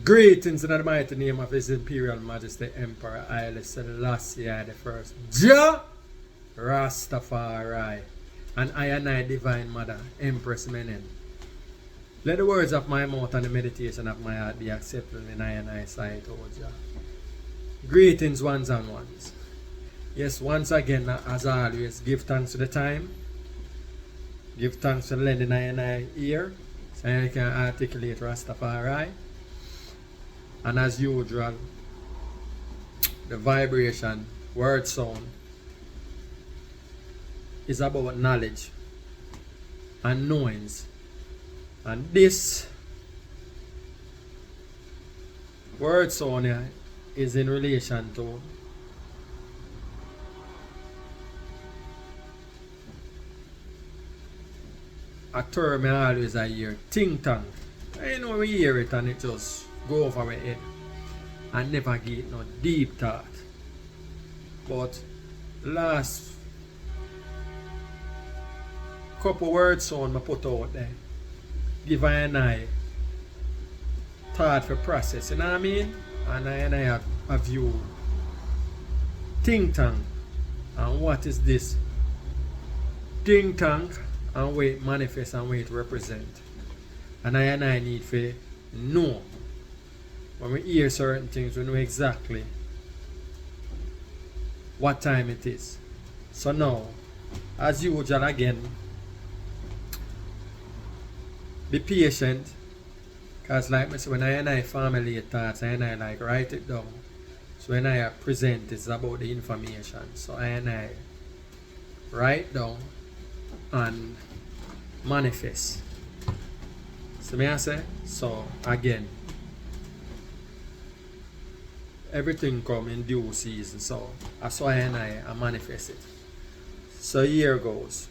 Greetings in the mighty name of His Imperial Majesty Emperor Haile Selassie I the First. Jah Rastafari. And I Divine Mother, Empress Menen. Let the words of my mouth and the meditation of my heart be acceptable in I sight, O Jah. Greetings, ones and ones. Yes, once again, as always, give thanks to the time. Give thanks to lending I ear, so I can articulate Rastafari. And as usual, the vibration, word sound, is about knowledge and knowings. And this word sound is in relation to a term I always hear, think tank. I know we hear it and it just go over my head and never get no deep thought. But last couple words on I put out there, give I and I thought for process, you know what I mean? And I have a view, think tank, and what is this think tank and where it manifests and where it represents. And I need to know. When we hear certain things, we know exactly what time it is. So now, as usual again, be patient, because like I say, when I formulate thoughts, I like write it down. So when I present, it's about the information. So I write down and manifest. So may I say? So again, everything come in due season. So that's why I manifest it. So here goes.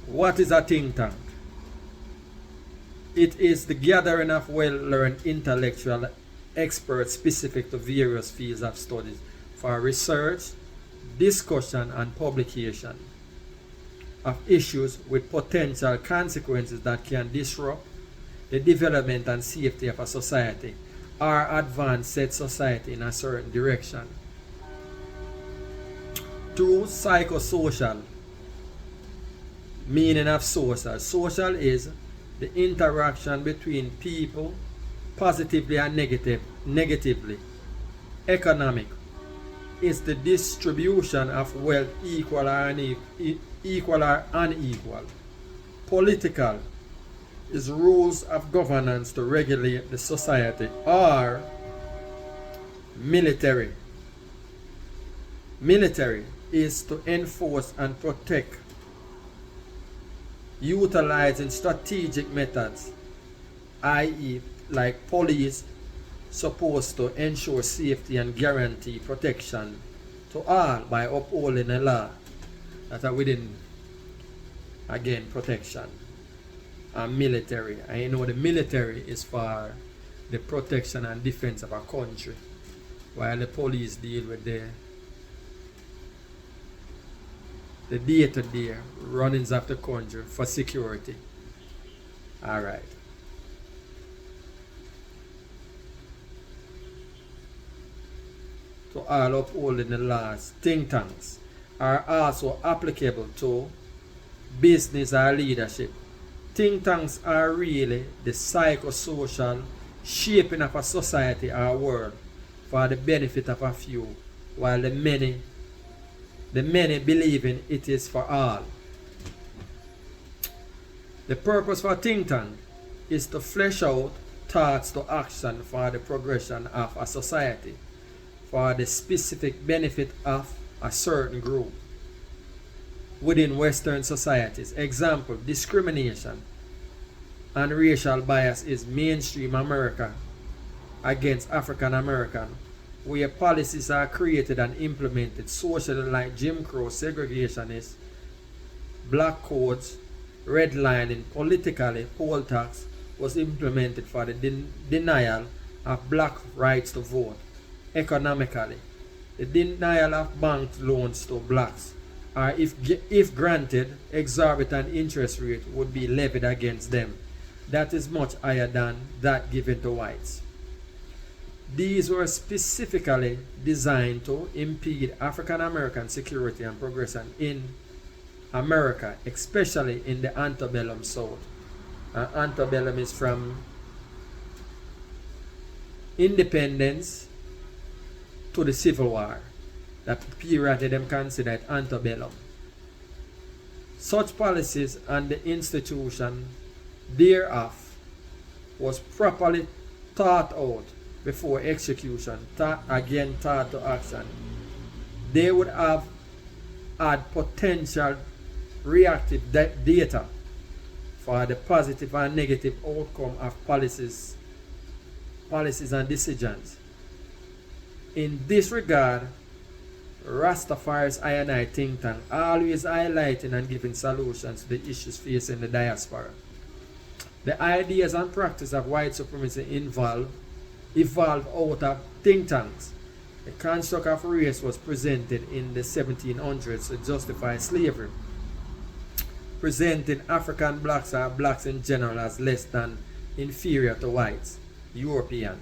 What is a think tank? It is the gathering of well-learned intellectual experts specific to various fields of studies for research, discussion, and publication of issues with potential consequences that can disrupt the development and safety of a society or advance said society in a certain direction. Through psychosocial, meaning of social. Social is the interaction between people, positively and negatively. Economic is the distribution of wealth equal or unequal. Political is rules of governance to regulate the society. Or military. Military is to enforce and protect, utilizing strategic methods, i.e. like police, supposed to ensure safety and guarantee protection to all by upholding the law that are within, again, protection. And military, I know the military is for the protection and defense of a country, while the police deal with the day-to-day runnings of the country for security. Alright. To all upholding the laws, think tanks are also applicable to business or leadership. Think tanks are really the psychosocial shaping of a society or world for the benefit of a few, while the many believing it is for all. The purpose for a think tank is to flesh out thoughts to action for the progression of a society, for the specific benefit of a certain group within Western societies. Example, discrimination and racial bias is mainstream America against African American, where policies are created and implemented socially like Jim Crow, segregationist, black codes, redlining. Politically, poll tax was implemented for the denial of black rights to vote. Economically, the denial of bank loans to blacks, or if granted, exorbitant interest rate would be levied against them. that is much higher than that given to whites. These were specifically designed to impede African American security and progression in America, especially in the antebellum South. Antebellum is from independence to the Civil War. That period them considered antebellum. Such policies and the institution thereof was properly thought out before execution, thought to action. They would have had potential reactive data for the positive and negative outcome of policies and decisions. In this regard, Rastafari's I&I think tank always highlighting and giving solutions to the issues facing the diaspora. The ideas and practice of white supremacy evolved out of think tanks. The construct of race was presented in the 1700s to justify slavery, presenting African blacks or blacks in general as less than inferior to whites, European.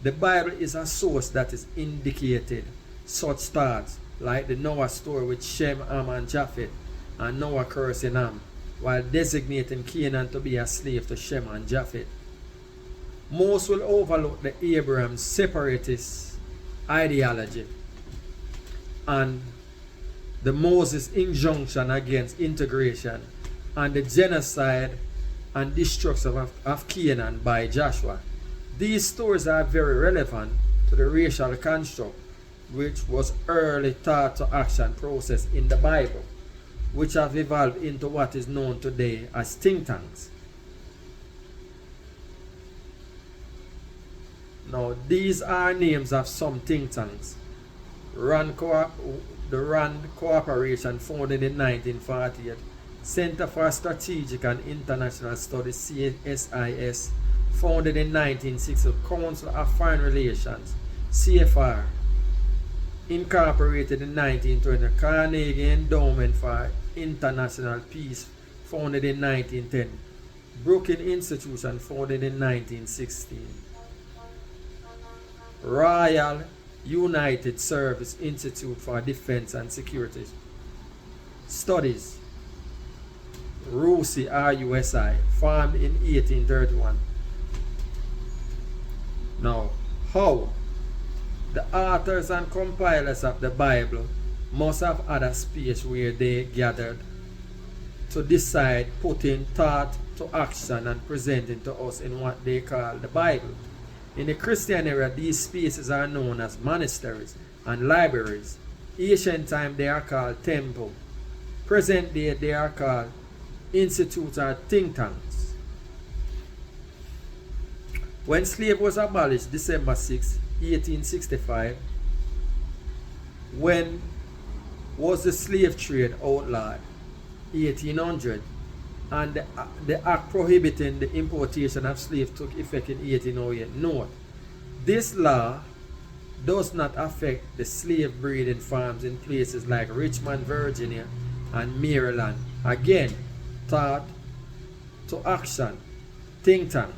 The Bible is a source that is indicated such thoughts, like the Noah story with Shem, Ham, and Japheth, and Noah cursing Ham, while designating Canaan to be a slave to Shem and Japheth. Most will overlook the Abraham separatist ideology and the Moses injunction against integration and the genocide and destruction of Canaan by Joshua. These stories are very relevant to the racial construct which was early thought to action process in the Bible, which have evolved into what is known today as think tanks. Now, these are names of some think tanks. The RAND Corporation, founded in 1948, Center for Strategic and International Studies, CSIS, founded in 1960, Council of Foreign Relations, CFR, incorporated in 1920, Carnegie Endowment for International Peace, founded in 1910, Brookings Institution, founded in 1916, Royal United Service Institute for Defense and Security Studies, RUSI, formed in 1831. Now, how? The authors and compilers of the Bible must have had a space where they gathered to decide, putting thought to action and presenting to us in what they call the Bible. In the Christian era, these spaces are known as monasteries and libraries. Ancient time they are called temple. Present day they are called institutes or think tanks. When slavery was abolished December 6, 1865, when was the slave trade outlawed? 1800. And the act prohibiting the importation of slaves took effect in 1808. Note, this law does not affect the slave breeding farms in places like Richmond, Virginia and Maryland. Again, thought to action, think tank,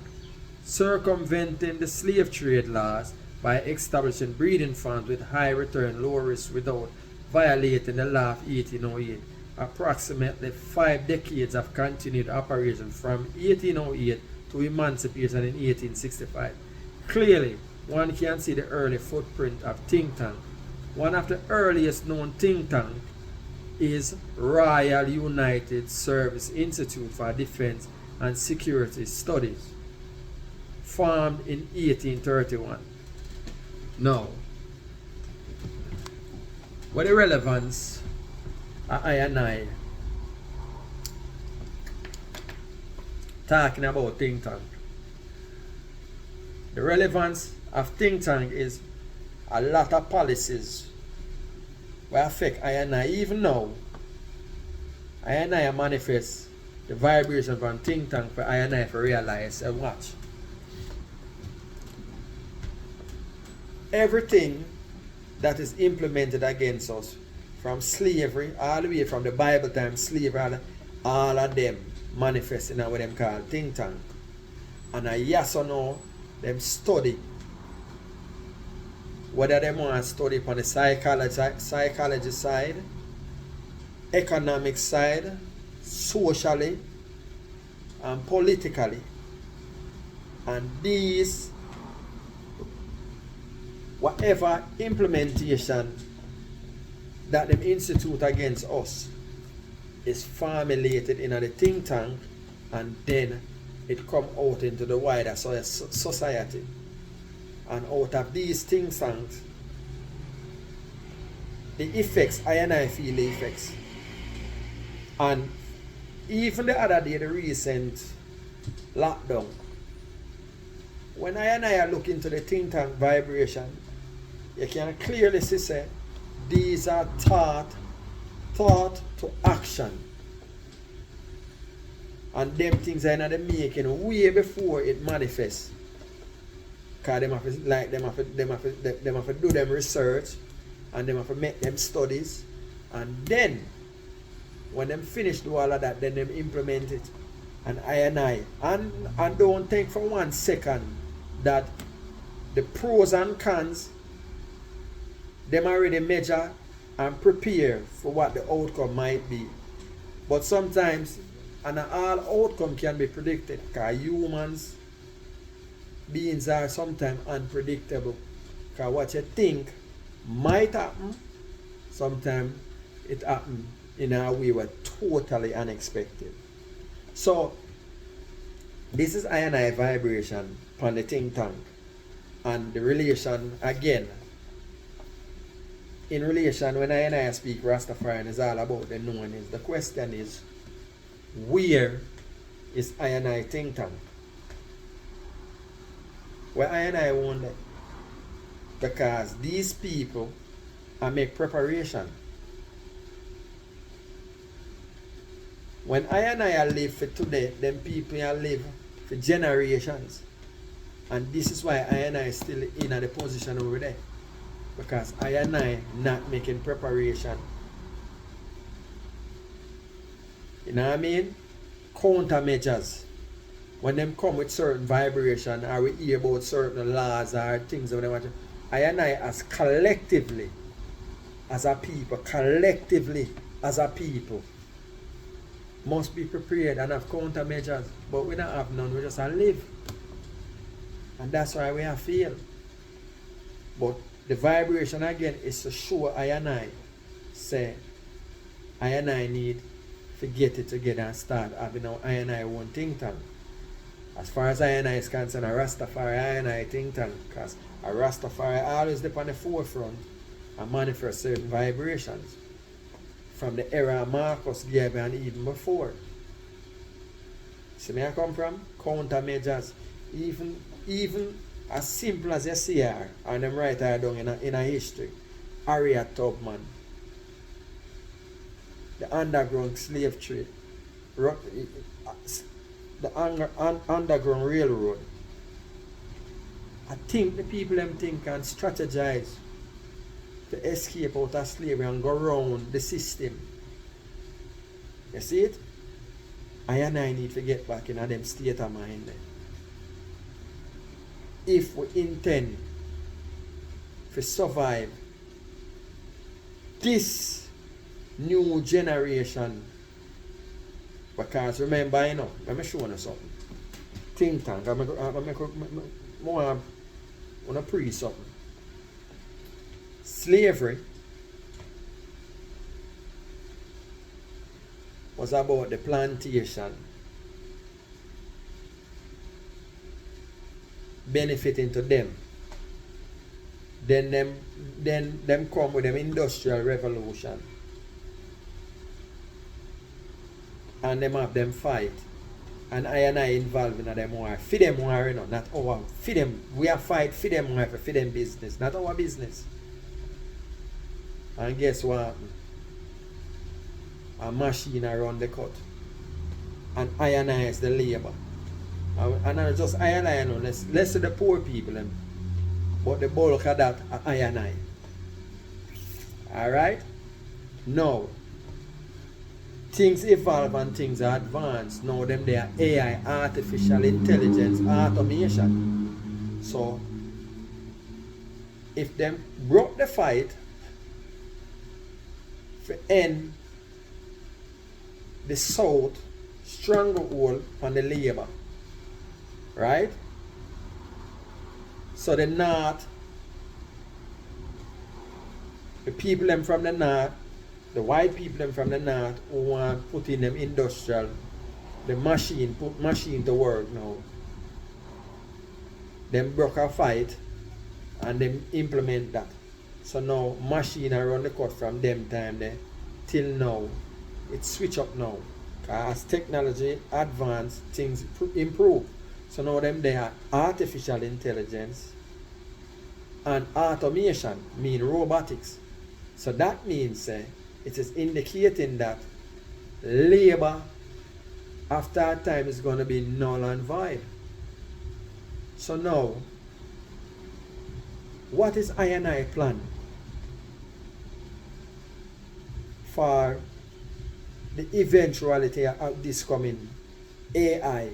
circumventing the slave trade laws by establishing breeding farms with high return, low risk without violating the law of 1808. Approximately 5 decades of continued operation from 1808 to emancipation in 1865. Clearly, one can see the early footprint of think tank. One of the earliest known think tank is Royal United Service Institute for Defense and Security Studies, formed in 1831. Now, what the relevance I talking about think tank? The relevance of think tank is a lot of policies will affect I even now. I manifest the vibration from think tank for I for realize and watch. Everything that is implemented against us, from slavery all the way from the Bible time, slavery, all of them manifest in what them call think tank. And a yes or no, them study. Whether they want to study on the psychology side, economic side, socially, and politically. And these, whatever implementation that them institute against us is formulated in the think tank, and then it come out into the wider society. And out of these think tanks, the effects, I feel the effects. And even the other day, the recent lockdown, when I look into the think tank vibration, you can clearly see say, these are thought to action. And them things are in the making way before it manifests. Because them have to do them research, and them have to make them studies, and then when them finish do all of that, then them implement it. And and don't think for 1 second that the pros and cons them already measure and prepare for what the outcome might be. But sometimes, and all outcome can be predicted, because humans beings are sometimes unpredictable. Because what you think might happen, sometimes it happens in a way were totally unexpected. So this is I vibration on the think tank, and the relation again. In relation, when I speak Rastafari, it's all about the knowing. The question is, where is I think tank? Where I wonder, because these people are make preparation. When I live for today, them people are live for generations. And this is why I is still in the position over there. Because I not making preparation. You know what I mean? Countermeasures. When them come with certain vibration, or we hear about certain laws or things that they want to, I as collectively, as a people, must be prepared and have countermeasures. But we don't have none, we just live. And that's why we have fail. But the vibration again is to show I say I need to get it together and start having our I one think tank. As far as I is concerned, a Rastafari I think tank, because a Rastafari always dip on the forefront and manifest certain vibrations from the era Marcus gave and even before. See where I come from? Countermeasures. Even as simple as you see her, and them write her down in a history. Harriet Tubman, the underground slave trade, the underground railroad. I think the people them think can strategize to escape out of slavery and go around the system. You see it? I need to get back in them state of mind. If we intend to survive this new generation, because remember, let me show you something. Think tank, I'm going to pre something. Slavery was about the plantation benefiting to them. Then them come with them industrial revolution. And them have them fight. And I involved in them war. For them war, not our. For them, we are fight for them war, for them business, not our business. And guess what happened? A machine around the cut. And I is the labor. And not just I, let's say the poor people, but the bulk of that are I. Alright? Now, things evolve and things are advanced. Now them they are AI, artificial intelligence, automation. So if them broke the fight for end the South stranglehold on the labor, right? So the North, the people them from the North, the white people them from the North who want to put in them industrial, the machine, put machine to work now. Them broke a fight and them implement that. So now machine are run the cut from them time there till now. It switch up now. As technology advance, things improve. So now them they are artificial intelligence and automation, mean robotics. So that means it is indicating that labor after a time is going to be null and void. So now, what is I&I plan for the eventuality of this coming AI?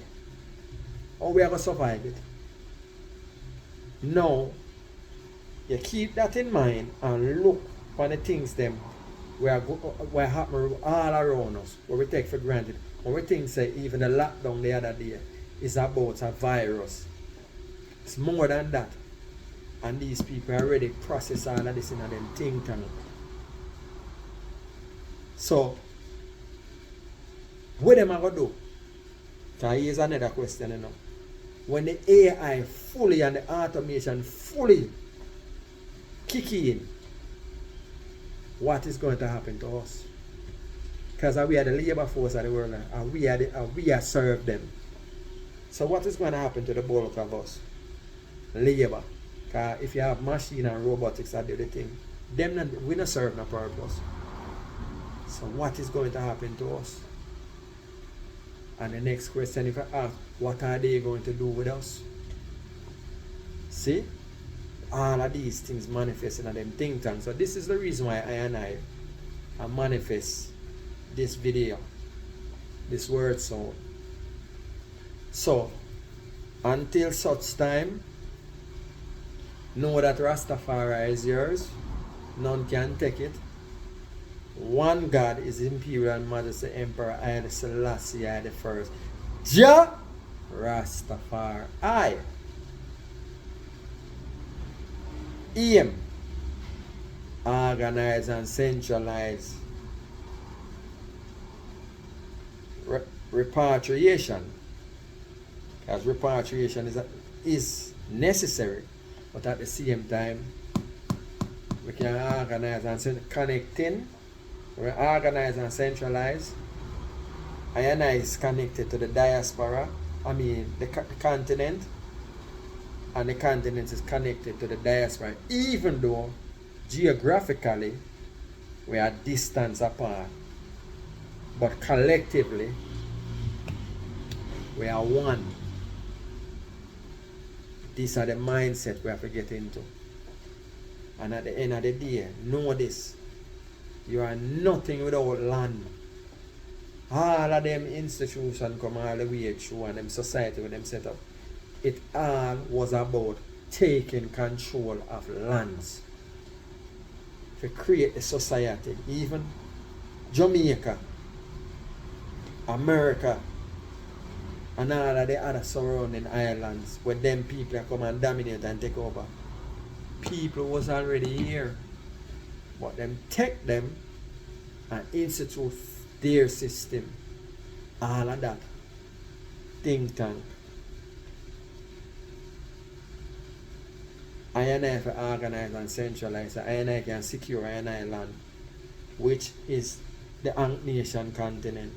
How we are going to survive it? Now, you keep that in mind and look for the things them were happening all around us, what we take for granted. When we think say even the lockdown the other day is about a virus. It's more than that. And these people already process all of this in them think tank. So, what am I going to do? Because here's another question, you know. When the AI fully and the automation fully kick in, what is going to happen to us? Because we are the labor force of the world and we are serve them. So what is going to happen to the bulk of us? Labor. Because if you have machine and robotics that do the thing, we not serve no purpose. So what is going to happen to us? And the next question, if I ask, what are they going to do with us? See? All of these things manifesting in them think tanks. So this is the reason why I manifest this video, this word sound. So, until such time, know that Rastafari is yours. None can take it. One God is Imperial Majesty Emperor Haile Selassie I the First. Jah Rastafari. Aim, organize and centralize repatriation, because repatriation is necessary, but at the same time we can organize and connecting. We organize and centralize. I is connected to the diaspora, the continent, and the continent is connected to the diaspora, even though geographically we are distance apart, but collectively we are one. These are the mindset we have to get into. And at the end of the day, know this: you are nothing without land. All of them institutions come all the way through, and them society with them set up, it all was about taking control of lands to create a society. Even Jamaica, America, and all of the other surrounding islands where them people come and dominate and take over. People was already here, but them take them and institute their system. All of that think tank. I for organize and centralize. I can secure I land, which is the Ankh Nation continent,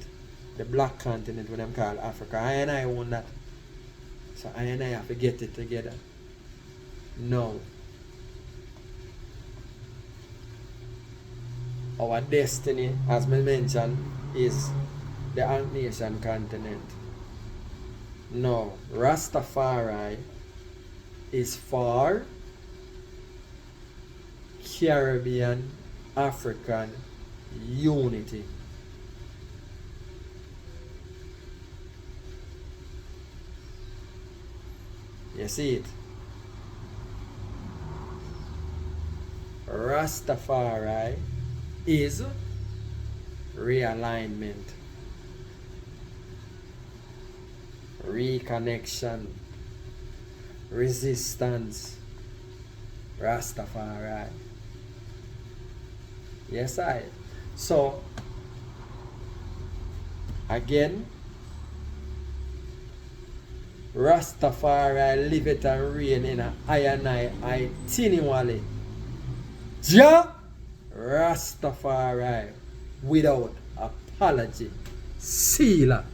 the black continent, what them call Africa. I own that. So I have to get it together. No. Our destiny, as I mentioned, is the Ankh Nation continent. No, Rastafari is for Caribbean African unity. You see it? Rastafari is realignment, reconnection, resistance. Rastafari. Yes, I. So, again, Rastafari live it and reign in a I and I itinerary. Ja Rastafari without apology. Sealer.